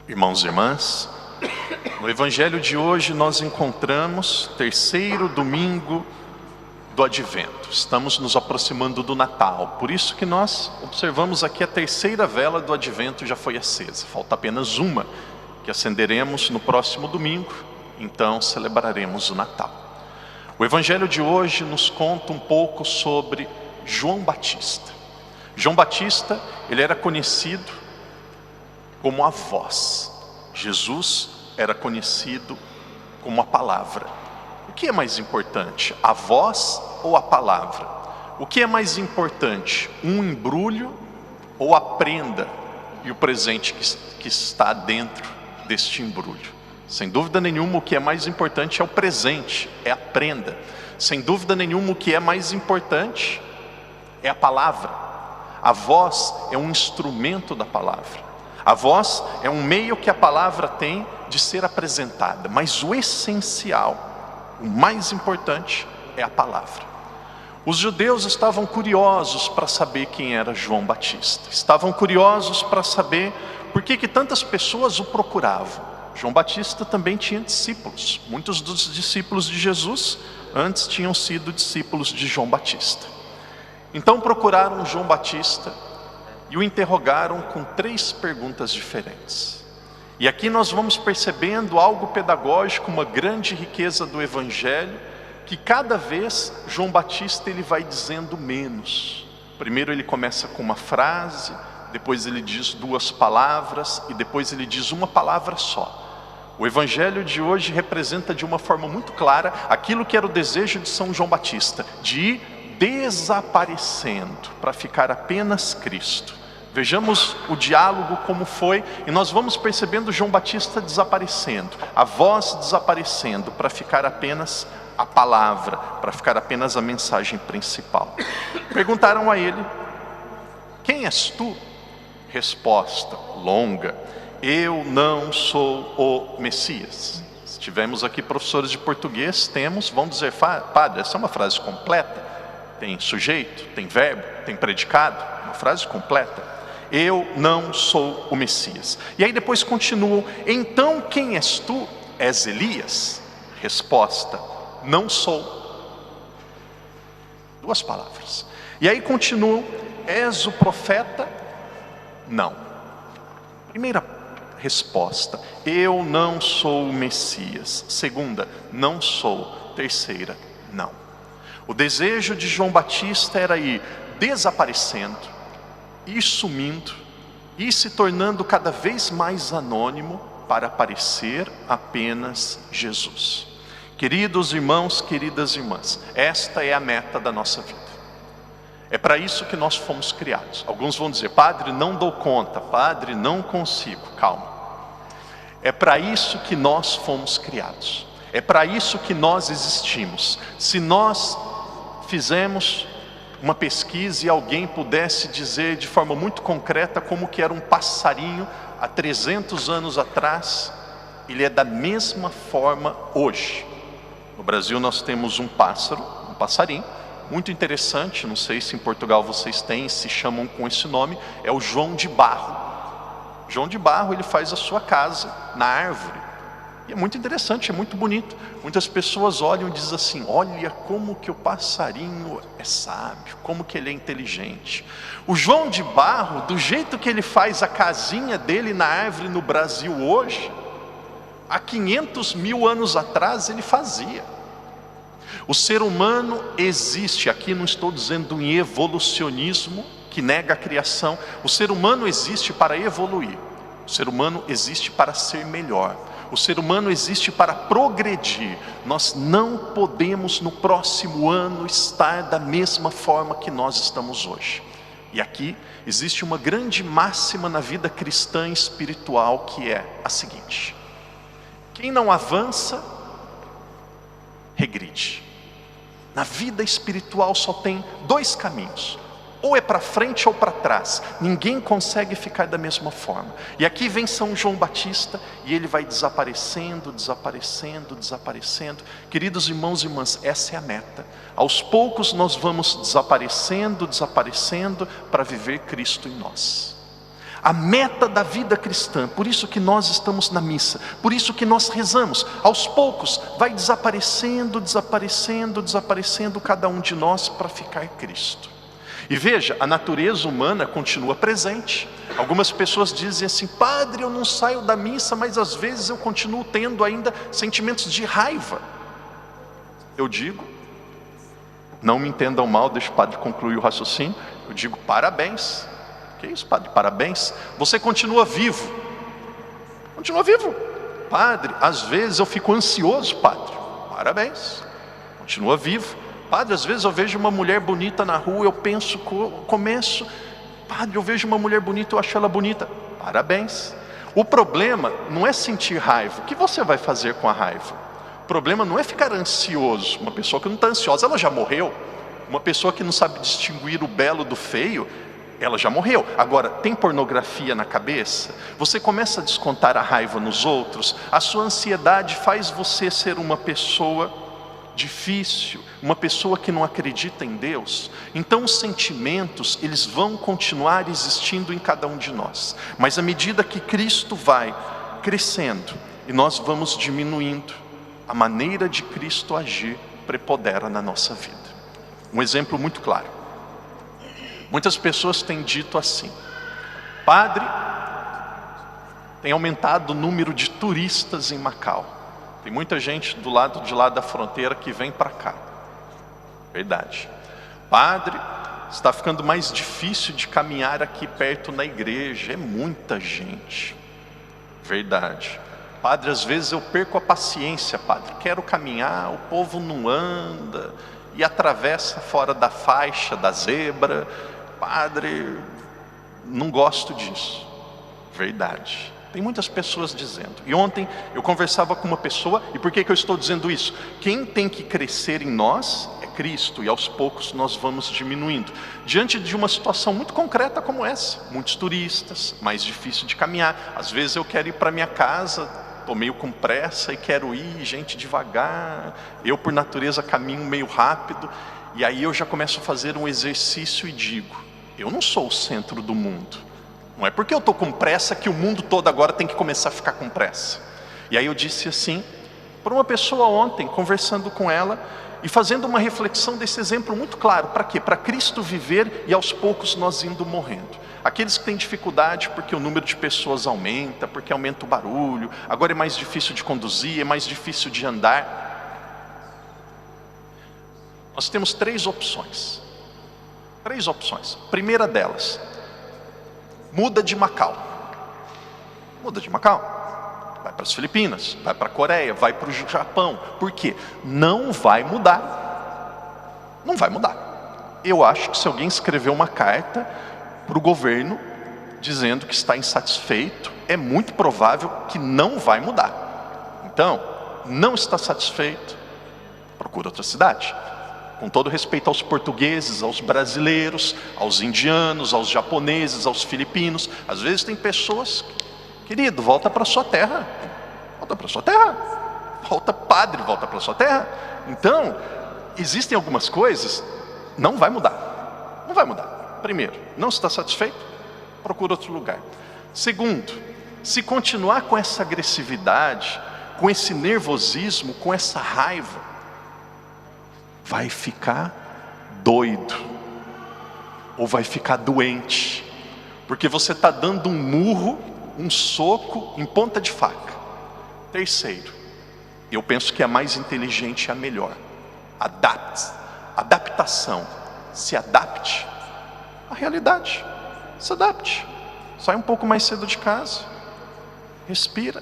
Irmãos e irmãs, no Evangelho de hoje nós encontramos o terceiro domingo do Advento. Estamos nos aproximando do Natal, por isso que nós observamos aqui a terceira vela do Advento já foi acesa. Falta apenas uma, que acenderemos no próximo domingo, então celebraremos o Natal. O Evangelho de hoje nos conta um pouco sobre João Batista. João Batista, ele era conhecido como a voz. Jesus era conhecido como a palavra. O que é mais importante, a voz ou a palavra? O que é mais importante, um embrulho ou a prenda e o presente que está dentro deste embrulho? Sem dúvida nenhuma, o que é mais importante é o presente, é a prenda. Sem dúvida nenhuma, o que é mais importante é a palavra. A voz é um instrumento da palavra. A voz é um meio que a palavra tem de ser apresentada, mas o essencial, o mais importante é a palavra. Os judeus estavam curiosos para saber quem era João Batista. Estavam curiosos para saber por que tantas pessoas o procuravam. João Batista também tinha discípulos. Muitos dos discípulos de Jesus antes tinham sido discípulos de João Batista. Então procuraram João Batista e o interrogaram com 3 perguntas diferentes. E aqui nós vamos percebendo algo pedagógico, uma grande riqueza do Evangelho, que cada vez João Batista ele vai dizendo menos. Primeiro ele começa com uma frase, depois ele diz 2 palavras e depois ele diz uma palavra só. O Evangelho de hoje representa de uma forma muito clara aquilo que era o desejo de São João Batista, de ir desaparecendo para ficar apenas Cristo. Vejamos o diálogo como foi, e nós vamos percebendo João Batista desaparecendo, a voz desaparecendo para ficar apenas a palavra, para ficar apenas a mensagem principal. Perguntaram a ele: quem és tu? Resposta longa: eu não sou o Messias. Se tivermos aqui professores de português, vão dizer: padre, essa é uma frase completa. Tem sujeito, tem verbo, tem predicado, uma frase completa. Eu não sou o Messias. E aí depois continuam: então quem és tu? És Elias? Resposta: não sou. 2 palavras. E aí continuam: és o profeta? Não. Primeira resposta: eu não sou o Messias. Segunda: não sou. Terceira: não. O desejo de João Batista era ir desaparecendo, ir sumindo, ir se tornando cada vez mais anônimo para aparecer apenas Jesus. Queridos irmãos, queridas irmãs, esta é a meta da nossa vida. É para isso que nós fomos criados. Alguns vão dizer: padre, não dou conta, padre, não consigo. Calma. É para isso que nós fomos criados. É para isso que nós existimos. Se nós fizemos uma pesquisa e alguém pudesse dizer de forma muito concreta como que era um passarinho há 300 anos atrás, ele é da mesma forma hoje. No Brasil nós temos um passarinho, muito interessante, não sei se em Portugal vocês têm, se chamam com esse nome, é o João de Barro. João de Barro, ele faz a sua casa na árvore. E é muito interessante, é muito bonito. Muitas pessoas olham e dizem assim: olha como que o passarinho é sábio, como que ele é inteligente. O João de Barro, do jeito que ele faz a casinha dele na árvore no Brasil hoje, há 500 mil anos atrás ele fazia. O ser humano existe, aqui não estou dizendo em evolucionismo, que nega a criação. O ser humano existe para evoluir. O ser humano existe para ser melhor. O ser humano existe para progredir. Nós não podemos no próximo ano estar da mesma forma que nós estamos hoje. E aqui existe uma grande máxima na vida cristã e espiritual, que é a seguinte: quem não avança, regride. Na vida espiritual só tem 2 caminhos: ou é para frente ou para trás. Ninguém consegue ficar da mesma forma. E aqui vem São João Batista e ele vai desaparecendo, desaparecendo, desaparecendo. Queridos irmãos e irmãs, essa é a meta. Aos poucos nós vamos desaparecendo, desaparecendo para viver Cristo em nós. A meta da vida cristã, por isso que nós estamos na missa, por isso que nós rezamos, aos poucos vai desaparecendo cada um de nós para ficar Cristo. E veja, a natureza humana continua presente. Algumas pessoas dizem assim: padre, eu não saio da missa, mas às vezes eu continuo tendo ainda sentimentos de raiva. Eu digo, não me entendam mal, deixa o padre concluir o raciocínio, eu digo parabéns. Que isso, padre? Parabéns. Você continua vivo. Continua vivo. Padre, às vezes eu fico ansioso, padre. Parabéns. Continua vivo. Padre, às vezes eu vejo uma mulher bonita na rua, eu penso, padre, eu vejo uma mulher bonita, eu acho ela bonita. Parabéns. O problema não é sentir raiva. O que você vai fazer com a raiva? O problema não é ficar ansioso. Uma pessoa que não está ansiosa, ela já morreu. Uma pessoa que não sabe distinguir o belo do feio, ela já morreu. Agora, tem pornografia na cabeça? Você começa a descontar a raiva nos outros, a sua ansiedade faz você ser uma pessoa difícil, uma pessoa que não acredita em Deus. Então os sentimentos, eles vão continuar existindo em cada um de nós, mas à medida que Cristo vai crescendo e nós vamos diminuindo, a maneira de Cristo agir prepondera na nossa vida. Um exemplo muito claro: muitas pessoas têm dito assim: padre, tem aumentado o número de turistas em Macau. Tem muita gente do lado de lá da fronteira que vem para cá. Verdade. Padre, está ficando mais difícil de caminhar aqui perto na igreja. É muita gente. Verdade. Padre, às vezes eu perco a paciência, padre. Quero caminhar, o povo não anda e atravessa fora da faixa, da zebra. Padre, não gosto disso. Verdade. Tem muitas pessoas dizendo. E ontem eu conversava com uma pessoa, e por que eu estou dizendo isso? Quem tem que crescer em nós é Cristo, e aos poucos nós vamos diminuindo. Diante de uma situação muito concreta como essa, muitos turistas, mais difícil de caminhar. Às vezes eu quero ir para minha casa, estou meio com pressa e quero ir, gente devagar. Eu por natureza caminho meio rápido, e aí eu já começo a fazer um exercício e digo: eu não sou o centro do mundo. Não é porque eu estou com pressa que o mundo todo agora tem que começar a ficar com pressa. E aí eu disse assim para uma pessoa ontem, conversando com ela e fazendo uma reflexão desse exemplo muito claro. Para quê? Para Cristo viver e aos poucos nós indo morrendo. Aqueles que têm dificuldade porque o número de pessoas aumenta, porque aumenta o barulho, agora é mais difícil de conduzir, é mais difícil de andar. Nós temos três opções. Primeira delas: muda de Macau. Muda de Macau. Vai para as Filipinas, vai para a Coreia, vai para o Japão. Por quê? Não vai mudar. Não vai mudar. Eu acho que se alguém escrever uma carta para o governo dizendo que está insatisfeito, é muito provável que não vai mudar. Então, não está satisfeito, procura outra cidade. Com todo respeito aos portugueses, aos brasileiros, aos indianos, aos japoneses, aos filipinos. Às vezes tem pessoas: querido, volta para sua terra. Volta para sua terra. Volta, padre, volta para sua terra. Então, existem algumas coisas, não vai mudar. Não vai mudar. Primeiro, não está satisfeito? Procura outro lugar. Segundo, se continuar com essa agressividade, com esse nervosismo, com essa raiva, vai ficar doido, ou vai ficar doente, porque você está dando um murro, um soco em ponta de faca. Terceiro, eu penso que a mais inteligente é a melhor: adaptação. Se adapte à realidade, se adapte, sai um pouco mais cedo de casa, respira.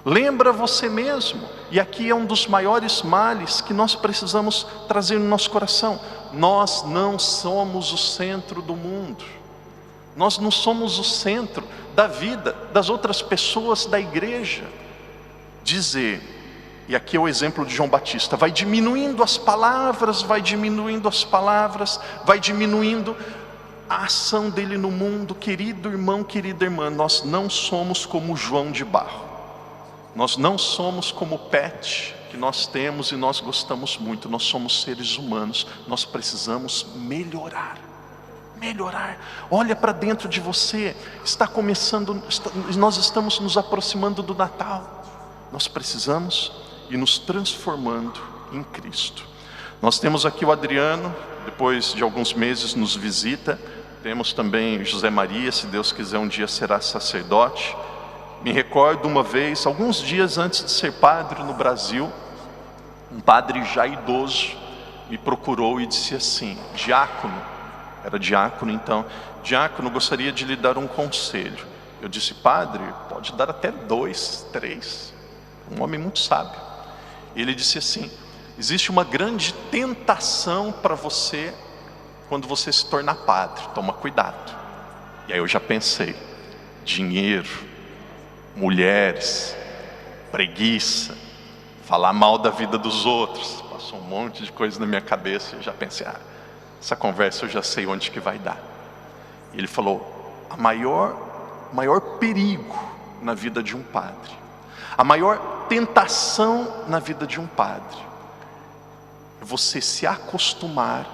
Lembra você mesmo, e aqui é um dos maiores males que nós precisamos trazer no nosso coração: nós não somos o centro do mundo, nós não somos o centro da vida das outras pessoas da igreja. Dizer, e aqui é o exemplo de João Batista, vai diminuindo as palavras, vai diminuindo a ação dele no mundo. Querido irmão, querida irmã, nós não somos como João de Barro. Nós não somos como o pet que nós temos e nós gostamos muito. Nós somos seres humanos. Nós precisamos melhorar. melhorar. Olha para dentro de você, nós estamos nos aproximando do Natal. Nós precisamos ir nos transformando em Cristo. Nós temos aqui o Adriano, depois de alguns meses nos visita. Temos também José Maria, se Deus quiser um dia será sacerdote. Me recordo uma vez, alguns dias antes de ser padre no Brasil, um padre já idoso me procurou e disse assim: diácono, era diácono então, diácono, gostaria de lhe dar um conselho. Eu disse: padre, pode dar até 2, 3, um homem muito sábio. Ele disse assim: existe uma grande tentação para você quando você se tornar padre, toma cuidado. E aí eu já pensei: dinheiro, mulheres, preguiça, falar mal da vida dos outros. Passou um monte de coisa na minha cabeça. Eu já pensei: essa conversa eu já sei onde que vai dar. E ele falou: o maior perigo na vida de um padre, a maior tentação na vida de um padre, é você se acostumar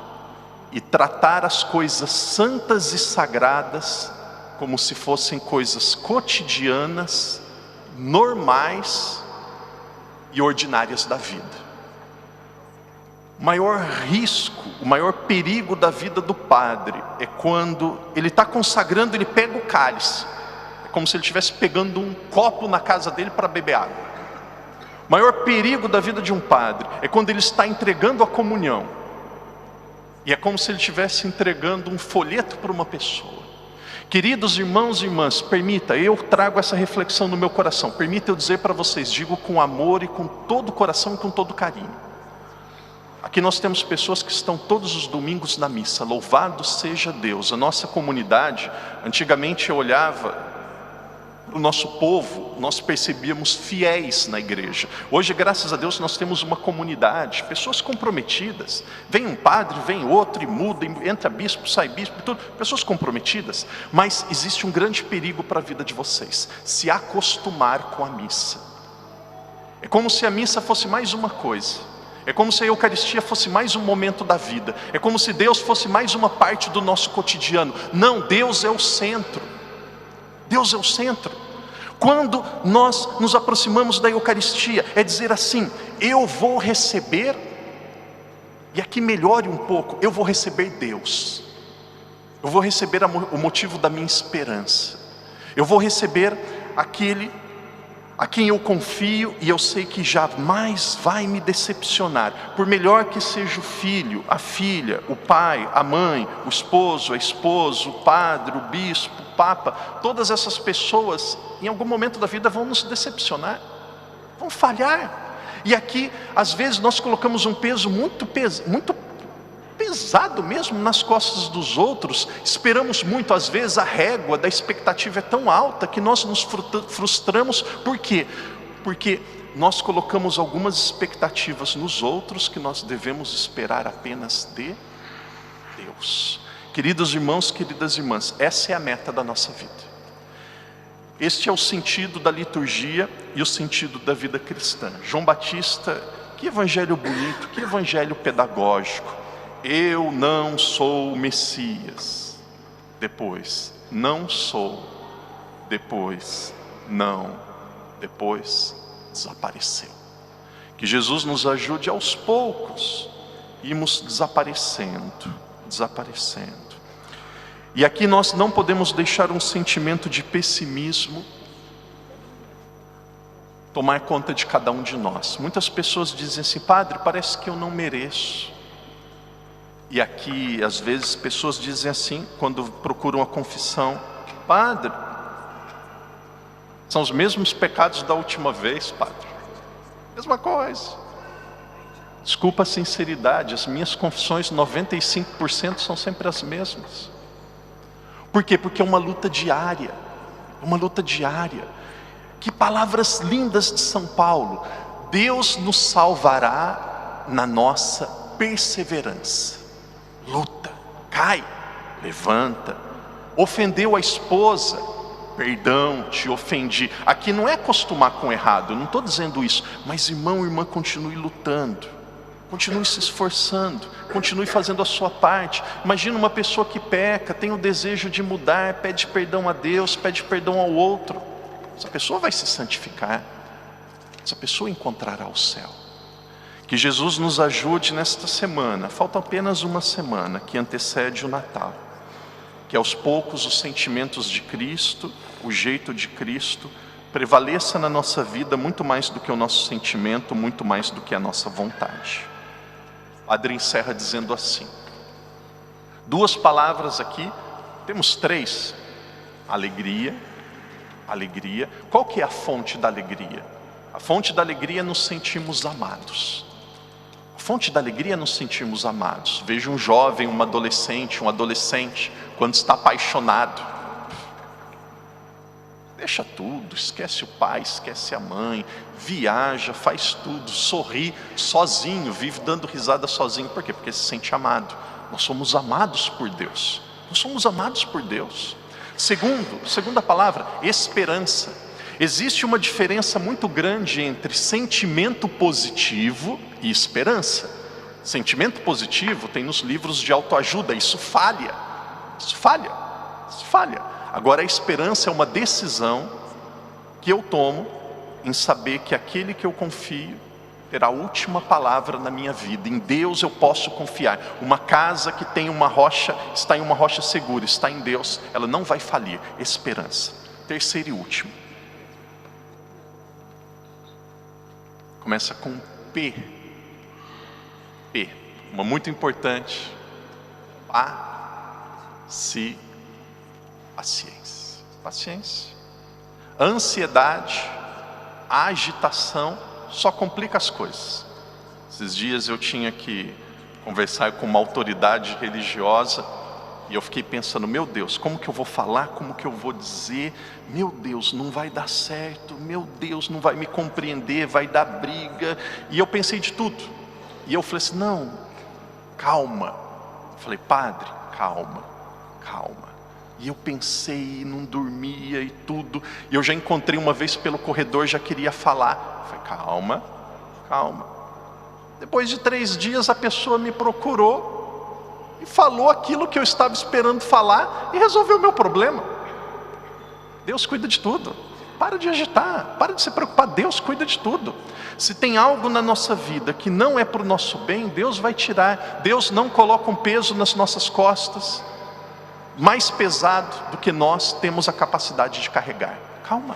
e tratar as coisas santas e sagradas como se fossem coisas cotidianas, normais e ordinárias da vida. O maior risco, o maior perigo da vida do padre é quando ele está consagrando, ele pega o cálice. É como se ele estivesse pegando um copo na casa dele para beber água. O maior perigo da vida de um padre é quando ele está entregando a comunhão. E é como se ele estivesse entregando um folheto para uma pessoa. Queridos irmãos e irmãs, permita, eu trago essa reflexão no meu coração. Permita eu dizer para vocês, digo com amor e com todo o coração e com todo carinho. Aqui nós temos pessoas que estão todos os domingos na missa. Louvado seja Deus. A nossa comunidade, antigamente eu olhava o nosso povo, nós percebíamos fiéis na igreja. Hoje, graças a Deus, nós temos uma comunidade, pessoas comprometidas. Vem um padre, vem outro e muda, entra bispo, sai bispo, tudo. Pessoas comprometidas. Mas existe um grande perigo para a vida de vocês: se acostumar com a missa. É como se a missa fosse mais uma coisa. É como se a Eucaristia fosse mais um momento da vida. É como se Deus fosse mais uma parte do nosso cotidiano. Não, Deus é o centro. Deus é o centro. Quando nós nos aproximamos da Eucaristia, é dizer assim: eu vou receber, e aqui melhore um pouco, eu vou receber Deus. Eu vou receber o motivo da minha esperança. Eu vou receber aquele a quem eu confio e eu sei que jamais vai me decepcionar. Por melhor que seja o filho, a filha, o pai, a mãe, o esposo, a esposa, o padre, o bispo, o papa, todas essas pessoas em algum momento da vida vão nos decepcionar, vão falhar. E aqui às vezes nós colocamos um peso muito pesado mesmo nas costas dos outros. Esperamos muito, às vezes a régua da expectativa é tão alta que nós nos frustramos. Por quê? Porque nós colocamos algumas expectativas nos outros que nós devemos esperar apenas de Deus. Queridos irmãos, queridas irmãs, essa é a meta da nossa vida. Este é o sentido da liturgia e o sentido da vida cristã. João Batista, que evangelho bonito, que evangelho pedagógico. Eu não sou o Messias. Depois, não sou. Depois, não. Depois, desapareceu. Que Jesus nos ajude aos poucos, irmos desaparecendo. E aqui nós não podemos deixar um sentimento de pessimismo tomar conta de cada um de nós. Muitas pessoas dizem assim: padre, parece que eu não mereço. E aqui, às vezes, pessoas dizem assim, quando procuram a confissão: padre, são os mesmos pecados da última vez, padre. Mesma coisa. Desculpa a sinceridade, as minhas confissões, 95% são sempre as mesmas. Por quê? Porque é uma luta diária. Que palavras lindas de São Paulo. Deus nos salvará na nossa perseverança. Luta, cai, levanta. Ofendeu a esposa, perdão, te ofendi. Aqui não é acostumar com o errado, eu não estou dizendo isso. Mas irmão, irmã, continue lutando. Continue se esforçando, continue fazendo a sua parte. Imagina uma pessoa que peca, tem o desejo de mudar, pede perdão a Deus, pede perdão ao outro. Essa pessoa vai se santificar, essa pessoa encontrará o céu. Que Jesus nos ajude nesta semana, falta apenas uma semana que antecede o Natal. Que aos poucos os sentimentos de Cristo, o jeito de Cristo, prevaleça na nossa vida muito mais do que o nosso sentimento, muito mais do que a nossa vontade. O Padre encerra dizendo assim, 2 palavras aqui, temos 3, alegria, alegria. Qual que é a fonte da alegria? A fonte da alegria é nos sentirmos amados. A fonte da alegria é nos sentirmos amados. Veja um jovem, um adolescente, quando está apaixonado, deixa tudo, esquece o pai, esquece a mãe, viaja, faz tudo, sorri sozinho, vive dando risada sozinho. Por quê? Porque se sente amado. Nós somos amados por Deus. Nós somos amados por Deus. Segunda palavra, esperança. Existe uma diferença muito grande entre sentimento positivo e esperança. Sentimento positivo tem nos livros de autoajuda, isso falha. Agora a esperança é uma decisão que eu tomo em saber que aquele que eu confio terá a última palavra na minha vida. Em Deus eu posso confiar. Uma casa que tem uma rocha, está em uma rocha segura, está em Deus, ela não vai falir. Esperança. Terceiro e último. Começa com P. P. Uma muito importante. Paciência. Ansiedade, agitação, só complica as coisas. Esses dias eu tinha que conversar com uma autoridade religiosa e eu fiquei pensando, meu Deus, como que eu vou falar, como que eu vou dizer? Meu Deus, não vai dar certo, meu Deus, não vai me compreender, vai dar briga. E eu pensei de tudo. E eu falei assim, não, calma. Eu falei, padre, calma. E eu pensei, não dormia e tudo. E eu já encontrei uma vez pelo corredor, já queria falar. Eu falei, calma. Depois de 3 dias a pessoa me procurou e falou aquilo que eu estava esperando falar e resolveu o meu problema. Deus cuida de tudo. Para de agitar, para de se preocupar, Deus cuida de tudo. Se tem algo na nossa vida que não é para o nosso bem, Deus vai tirar. Deus não coloca um peso nas nossas costas mais pesado do que nós temos a capacidade de carregar. Calma,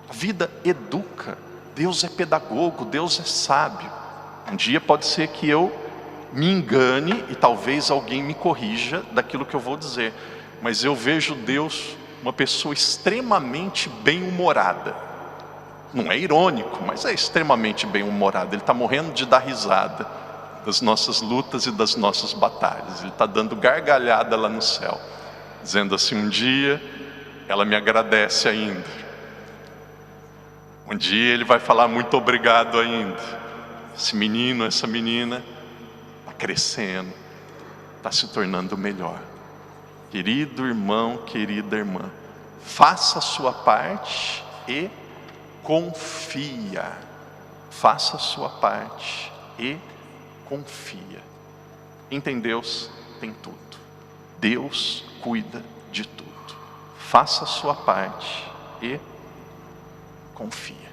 a vida educa, Deus é pedagogo, Deus é sábio. Um dia pode ser que eu me engane e talvez alguém me corrija daquilo que eu vou dizer, mas eu vejo Deus uma pessoa extremamente bem-humorada. Não é irônico, mas é extremamente bem-humorado. Ele está morrendo de dar risada das nossas lutas e das nossas batalhas. Ele está dando gargalhada lá no céu, dizendo assim, um dia ela me agradece ainda. Um dia ele vai falar muito obrigado ainda. Esse menino, essa menina está crescendo, está se tornando melhor. Querido irmão, querida irmã, faça a sua parte e confia. Faça a sua parte e confia. Quem tem Deus, tem tudo. Deus cuida de tudo. Faça a sua parte e confia.